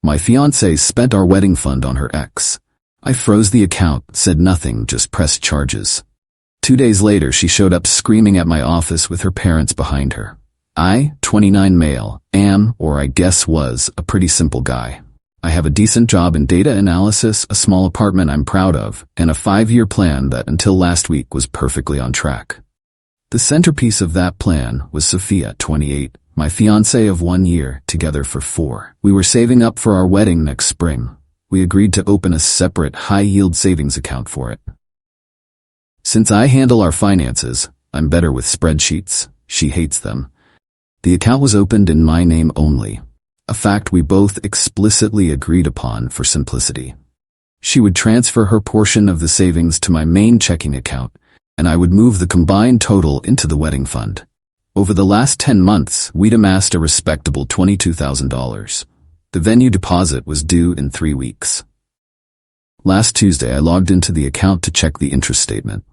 My fiancée spent our wedding fund on her ex. I froze the account, said nothing, just pressed charges. 2 days later, she showed up screaming at my office with her parents behind her. I, 29 male, am, or I guess was, a pretty simple guy. I have a decent job in data analysis, a small apartment I'm proud of, and a 5-year plan that until last week was perfectly on track. The centerpiece of that plan was Sophia, 28, my fiancée of 1 year, together for 4. We were saving up for our wedding next spring. We agreed to open a separate high-yield savings account for it. Since I handle our finances, I'm better with spreadsheets. She hates them. The account was opened in my name only, a fact we both explicitly agreed upon for simplicity. She would transfer her portion of the savings to my main checking account, and I would move the combined total into the wedding fund. Over the last 10 months, we'd amassed a respectable $22,000. The venue deposit was due in 3 weeks. Last Tuesday, I logged into the account to check the interest statement.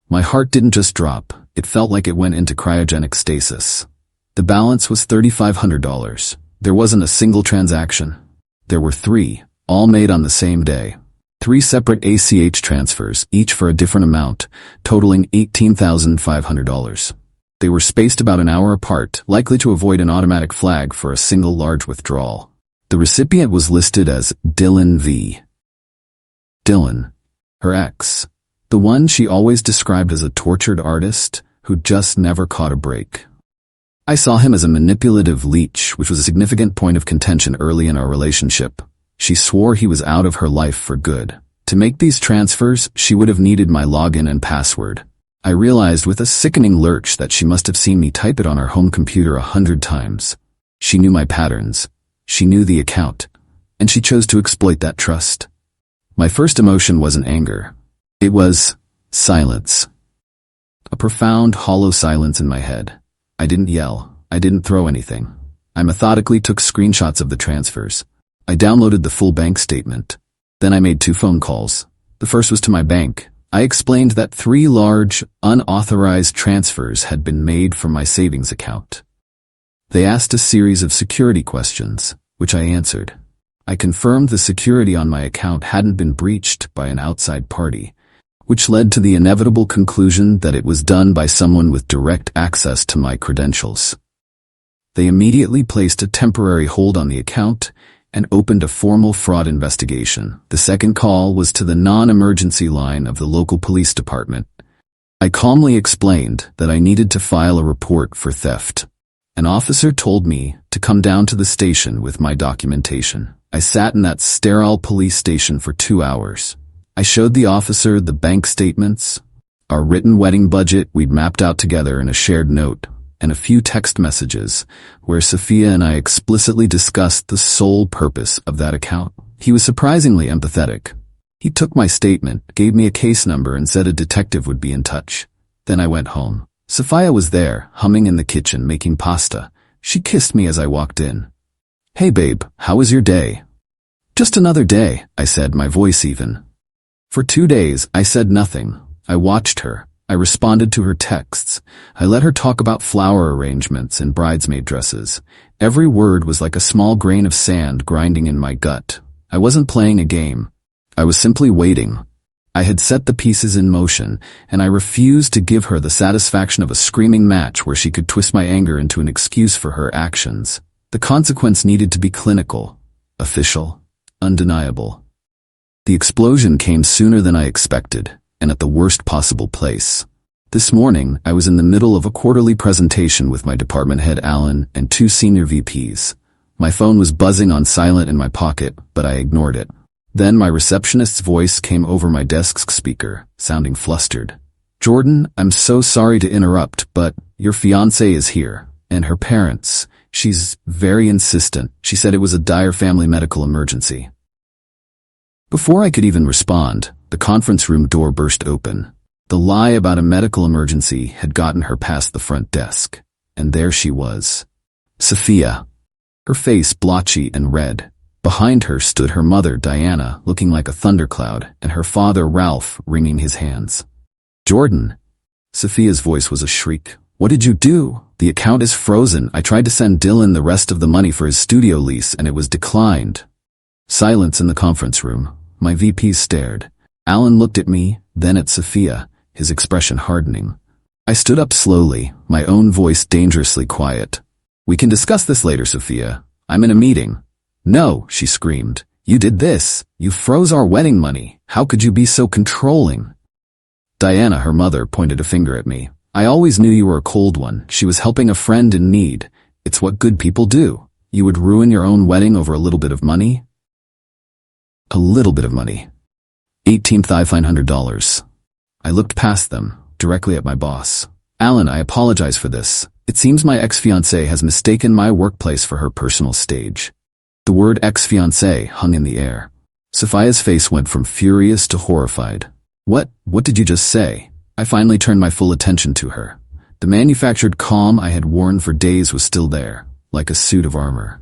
My heart didn't just drop, it felt like it went into cryogenic stasis. The balance was $3,500. There wasn't a single transaction. There were 3, all made on the same day. 3 separate ACH transfers, each for a different amount, totaling $18,500. They were spaced about an hour apart, likely to avoid an automatic flag for a single large withdrawal. The recipient was listed as Dylan V. Dylan, her ex, the one she always described as a tortured artist who just never caught a break. I saw him as a manipulative leech, which was a significant point of contention early in our relationship. She swore he was out of her life for good. To make these transfers, she would have needed my login and password. I realized with a sickening lurch that she must have seen me type it on her home computer 100 times. She knew my patterns. She knew the account. And she chose to exploit that trust. My first emotion wasn't anger. It was silence. A profound, hollow silence in my head. I didn't yell. I didn't throw anything. I methodically took screenshots of the transfers. I downloaded the full bank statement. Then I made 2 phone calls. The first was to my bank. I explained that 3 large, unauthorized transfers had been made from my savings account. They asked a series of security questions, which I answered. I confirmed the security on my account hadn't been breached by an outside party, which led to the inevitable conclusion that it was done by someone with direct access to my credentials. They immediately placed a temporary hold on the account and opened a formal fraud investigation. The second call was to the non-emergency line of the local police department. I calmly explained that I needed to file a report for theft. An officer told me to come down to the station with my documentation. I sat in that sterile police station for 2 hours. I showed the officer the bank statements, our written wedding budget we'd mapped out together in a shared note, and a few text messages where Sophia and I explicitly discussed the sole purpose of that account. He was surprisingly empathetic. He took my statement, gave me a case number, and said a detective would be in touch. Then I went home. Sophia was there, humming in the kitchen, making pasta. She kissed me as I walked in. "Hey babe, how was your day?" "Just another day," I said, my voice even. For 2 days, I said nothing. I watched her. I responded to her texts. I let her talk about flower arrangements and bridesmaid dresses. Every word was like a small grain of sand grinding in my gut. I wasn't playing a game. I was simply waiting. I had set the pieces in motion, and I refused to give her the satisfaction of a screaming match where she could twist my anger into an excuse for her actions. The consequence needed to be clinical, official, undeniable. The explosion came sooner than I expected, and at the worst possible place. This morning, I was in the middle of a quarterly presentation with my department head Alan and 2 senior VPs. My phone was buzzing on silent in my pocket, but I ignored it. Then my receptionist's voice came over my desk's speaker, sounding flustered. "Jordan, I'm so sorry to interrupt, but your fiancée is here, and her parents. She's very insistent. She said it was a dire family medical emergency." Before I could even respond, the conference room door burst open. The lie about a medical emergency had gotten her past the front desk, and there she was. Sophia. Her face blotchy and red. Behind her stood her mother, Diana, looking like a thundercloud, and her father, Ralph, wringing his hands. "Jordan." Sophia's voice was a shriek. "What did you do? The account is frozen. I tried to send Dylan the rest of the money for his studio lease, and it was declined." Silence in the conference room. My VPs stared. Alan looked at me, then at Sophia, his expression hardening. I stood up slowly, my own voice dangerously quiet. "We can discuss this later, Sophia. I'm in a meeting." "No," she screamed. "You did this. You froze our wedding money. How could you be so controlling?" Diana, her mother, pointed a finger at me. "I always knew you were a cold one." She was helping a friend in need. "It's what good people do. You would ruin your own wedding over a little bit of money?" A little bit of money. $18,500. I looked past them, directly at my boss. "Alan, I apologize for this. It seems my ex-fiancée has mistaken my workplace for her personal stage." The word ex-fiancée hung in the air. Sophia's face went from furious to horrified. What did you just say?" I finally turned my full attention to her. The manufactured calm I had worn for days was still there, like a suit of armor.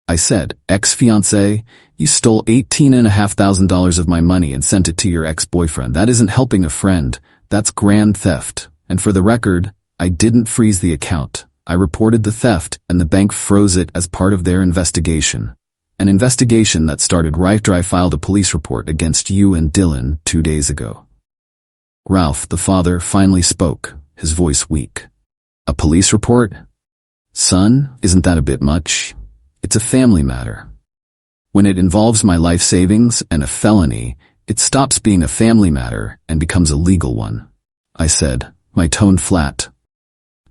I said, "Ex-fiancé, you stole $18,500 of my money and sent it to your ex-boyfriend. That isn't helping a friend. That's grand theft. And for the record, I didn't freeze the account. I reported the theft, and the bank froze it as part of their investigation. An investigation that started right after I filed a police report against you and Dylan 2 days ago." Ralph, the father, finally spoke, his voice weak. "A police report? Son, isn't that a bit much? It's a family matter. When it involves my life savings and a felony, it stops being a family matter and becomes a legal one," I said, my tone flat.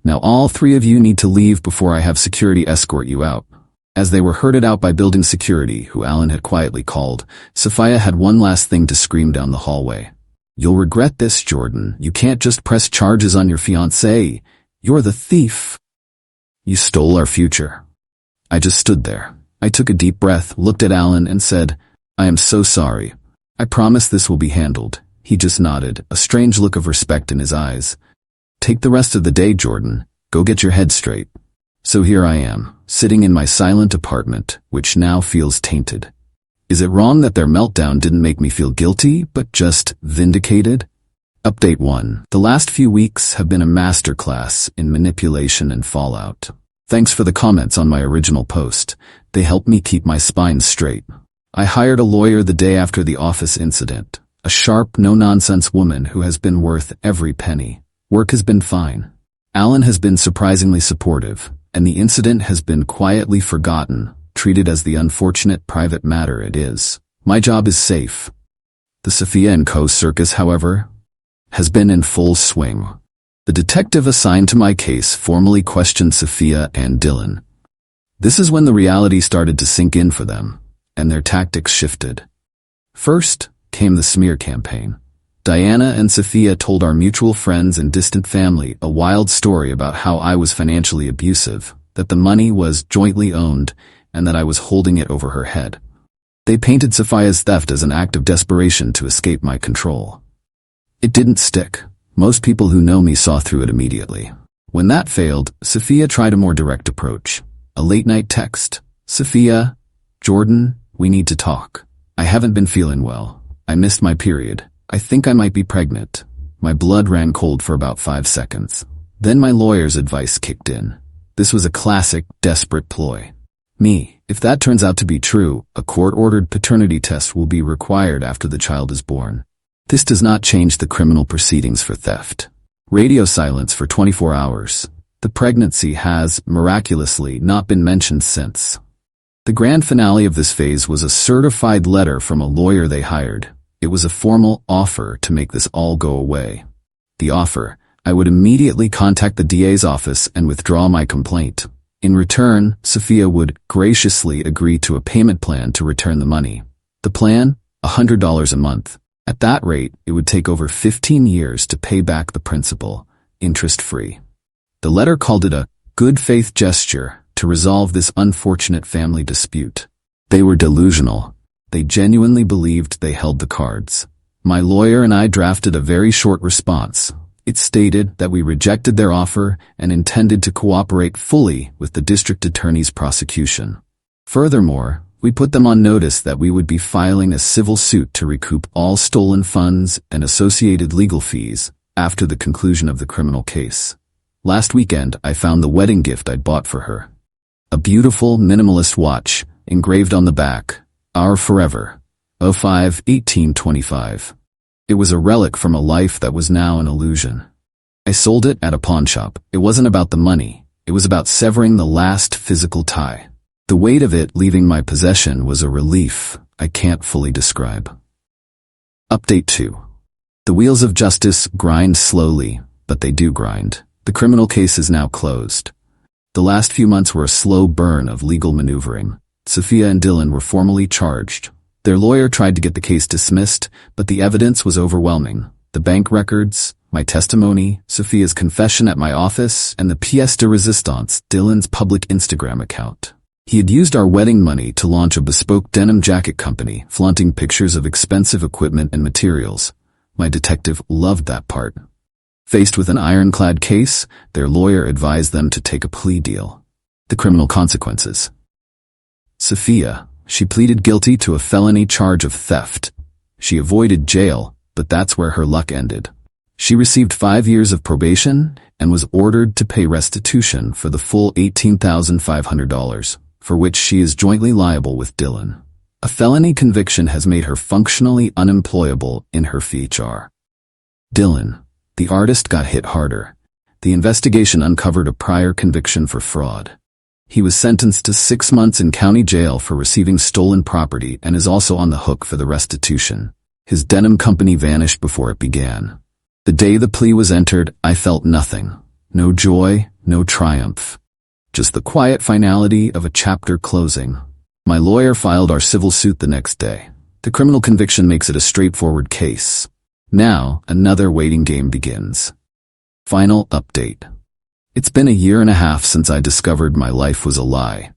"Now all 3 of you need to leave before I have security escort you out." As they were herded out by building security, who Alan had quietly called, Sophia had one last thing to scream down the hallway. "You'll regret this, Jordan. You can't just press charges on your fiancé. You're the thief. You stole our future." I just stood there. I took a deep breath, looked at Alan, and said, "I am so sorry. I promise this will be handled." He just nodded, a strange look of respect in his eyes. "Take the rest of the day, Jordan. Go get your head straight." So here I am, sitting in my silent apartment, which now feels tainted. Is it wrong that their meltdown didn't make me feel guilty, but just vindicated? Update 1. The last few weeks have been a masterclass in manipulation and fallout. Thanks for the comments on my original post. They helped me keep my spine straight. I hired a lawyer the day after the office incident, a sharp, no-nonsense woman who has been worth every penny. Work has been fine. Alan has been surprisingly supportive, and the incident has been quietly forgotten, treated as the unfortunate private matter it is. My job is safe. The Sophia and Co. circus, however, has been in full swing. The detective assigned to my case formally questioned Sophia and Dylan. This is when the reality started to sink in for them, and their tactics shifted. First came the smear campaign. Diana and Sophia told our mutual friends and distant family a wild story about how I was financially abusive, that the money was jointly owned, and that I was holding it over her head. They painted Sophia's theft as an act of desperation to escape my control. It didn't stick. Most people who know me saw through it immediately. When that failed, Sophia tried a more direct approach. A late-night text. "Sophia, Jordan, we need to talk. I haven't been feeling well. I missed my period. I think I might be pregnant." My blood ran cold for about 5 seconds. Then my lawyer's advice kicked in. This was a classic, desperate ploy. If that turns out to be true, a court-ordered paternity test will be required after the child is born. This does not change the criminal proceedings for theft. Radio silence for 24 hours. The pregnancy has, miraculously, not been mentioned since. The grand finale of this phase was a certified letter from a lawyer they hired. It was a formal offer to make this all go away. The offer: I would immediately contact the DA's office and withdraw my complaint. In return, Sophia would graciously agree to a payment plan to return the money. The plan? $100 a month. At that rate, it would take over 15 years to pay back the principal, interest-free. The letter called it a good faith gesture to resolve this unfortunate family dispute. They were delusional. They genuinely believed they held the cards. My lawyer and I drafted a very short response. It stated that we rejected their offer and intended to cooperate fully with the district attorney's prosecution. Furthermore, we put them on notice that we would be filing a civil suit to recoup all stolen funds and associated legal fees after the conclusion of the criminal case. Last weekend, I found the wedding gift I'd bought for her. A beautiful, minimalist watch, engraved on the back, Our Forever. 05/18/25. It was a relic from a life that was now an illusion. I sold it at a pawn shop. It wasn't about the money. It was about severing the last physical tie. The weight of it leaving my possession was a relief I can't fully describe. Update 2. The wheels of justice grind slowly, but they do grind. The criminal case is now closed. The last few months were a slow burn of legal maneuvering. Sophia and Dylan were formally charged. Their lawyer tried to get the case dismissed, but the evidence was overwhelming. The bank records, my testimony, Sophia's confession at my office, and the pièce de résistance, Dylan's public Instagram account. He had used our wedding money to launch a bespoke denim jacket company, flaunting pictures of expensive equipment and materials. My detective loved that part. Faced with an ironclad case, their lawyer advised them to take a plea deal. The criminal consequences. Sophia, she pleaded guilty to a felony charge of theft. She avoided jail, but that's where her luck ended. She received 5 years of probation and was ordered to pay restitution for the full $18,500, for which she is jointly liable with Dylan. A felony conviction has made her functionally unemployable in her future. Dylan, the artist, got hit harder. The investigation uncovered a prior conviction for fraud. He was sentenced to 6 months in county jail for receiving stolen property and is also on the hook for the restitution. His denim company vanished before it began. The day the plea was entered, I felt nothing. No joy, no triumph. Just the quiet finality of a chapter closing. My lawyer filed our civil suit the next day. The criminal conviction makes it a straightforward case. Now, another waiting game begins. Final update. It's been a 1.5 years since I discovered my life was a lie.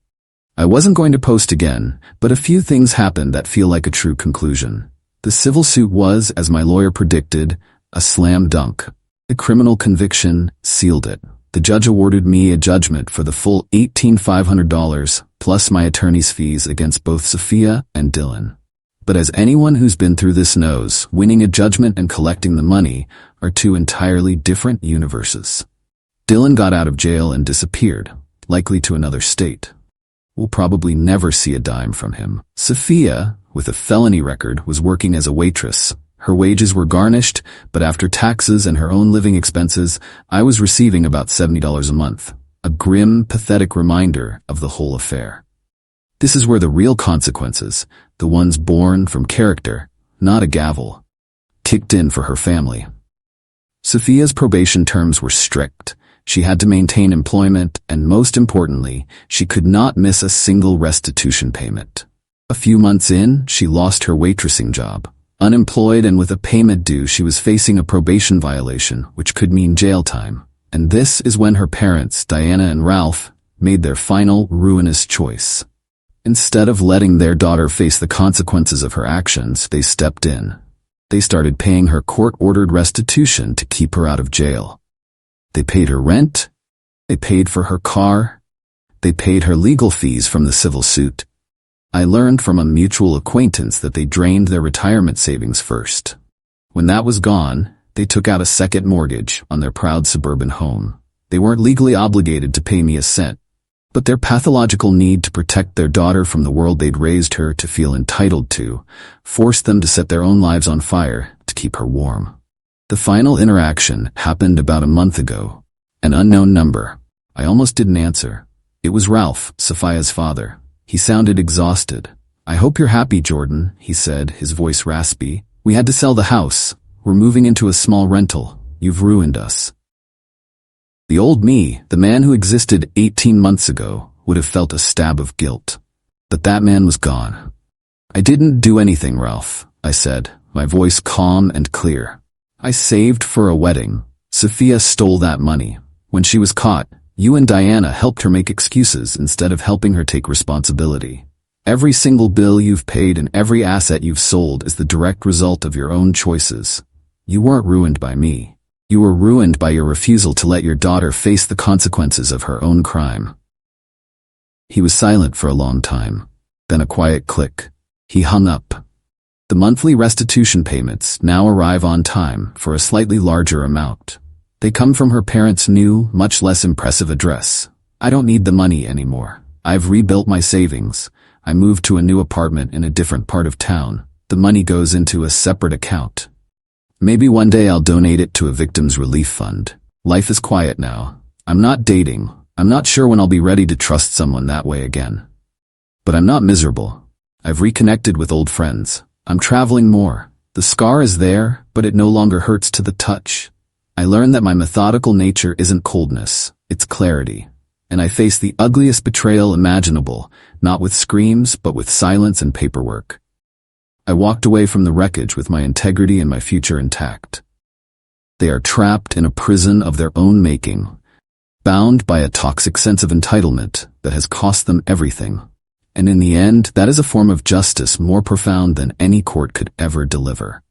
I wasn't going to post again, but a few things happened that feel like a true conclusion. The civil suit was, as my lawyer predicted, a slam dunk. The criminal conviction sealed it. The judge awarded me a judgment for the full $18,500 plus my attorney's fees against both Sophia and Dylan. But as anyone who's been through this knows, winning a judgment and collecting the money are two entirely different universes. Dylan got out of jail and disappeared, likely to another state. We'll probably never see a dime from him. Sophia, with a felony record, was working as a waitress. Her wages were garnished, but after taxes and her own living expenses, I was receiving about $70 a month. A grim, pathetic reminder of the whole affair. This is where the real consequences, the ones born from character, not a gavel, kicked in for her family. Sophia's probation terms were strict. She had to maintain employment, and most importantly, she could not miss a single restitution payment. A few months in, she lost her waitressing job. Unemployed and with a payment due, she was facing a probation violation, which could mean jail time. And this is when her parents, Diana and Ralph, made their final ruinous choice. Instead of letting their daughter face the consequences of her actions, they stepped in. They started paying her court-ordered restitution to keep her out of jail. They paid her rent. They paid for her car. They paid her legal fees from the civil suit. I learned from a mutual acquaintance that they drained their retirement savings first. When that was gone, they took out a second mortgage on their proud suburban home. They weren't legally obligated to pay me a cent, but their pathological need to protect their daughter from the world they'd raised her to feel entitled to forced them to set their own lives on fire to keep her warm. The final interaction happened about a month ago. An unknown number. I almost didn't answer. It was Ralph, Sophia's father. He sounded exhausted. "I hope you're happy, Jordan," he said, his voice raspy. "We had to sell the house. We're moving into a small rental. You've ruined us." The old me, the man who existed 18 months ago, would have felt a stab of guilt. But that man was gone. "I didn't do anything, Ralph," I said, my voice calm and clear. "I saved for a wedding. Sophia stole that money. When she was caught, you and Diana helped her make excuses instead of helping her take responsibility. Every single bill you've paid and every asset you've sold is the direct result of your own choices. You weren't ruined by me. You were ruined by your refusal to let your daughter face the consequences of her own crime." He was silent for a long time. Then a quiet click. He hung up. The monthly restitution payments now arrive on time for a slightly larger amount. They come from her parents' new, much less impressive address. I don't need the money anymore. I've rebuilt my savings. I moved to a new apartment in a different part of town. The money goes into a separate account. Maybe one day I'll donate it to a victims relief fund. Life is quiet now. I'm not dating. I'm not sure when I'll be ready to trust someone that way again. But I'm not miserable. I've reconnected with old friends. I'm traveling more. The scar is there, but it no longer hurts to the touch. I learned that my methodical nature isn't coldness, it's clarity. And I face the ugliest betrayal imaginable, not with screams, but with silence and paperwork. I walked away from the wreckage with my integrity and my future intact. They are trapped in a prison of their own making, bound by a toxic sense of entitlement that has cost them everything. And in the end, that is a form of justice more profound than any court could ever deliver.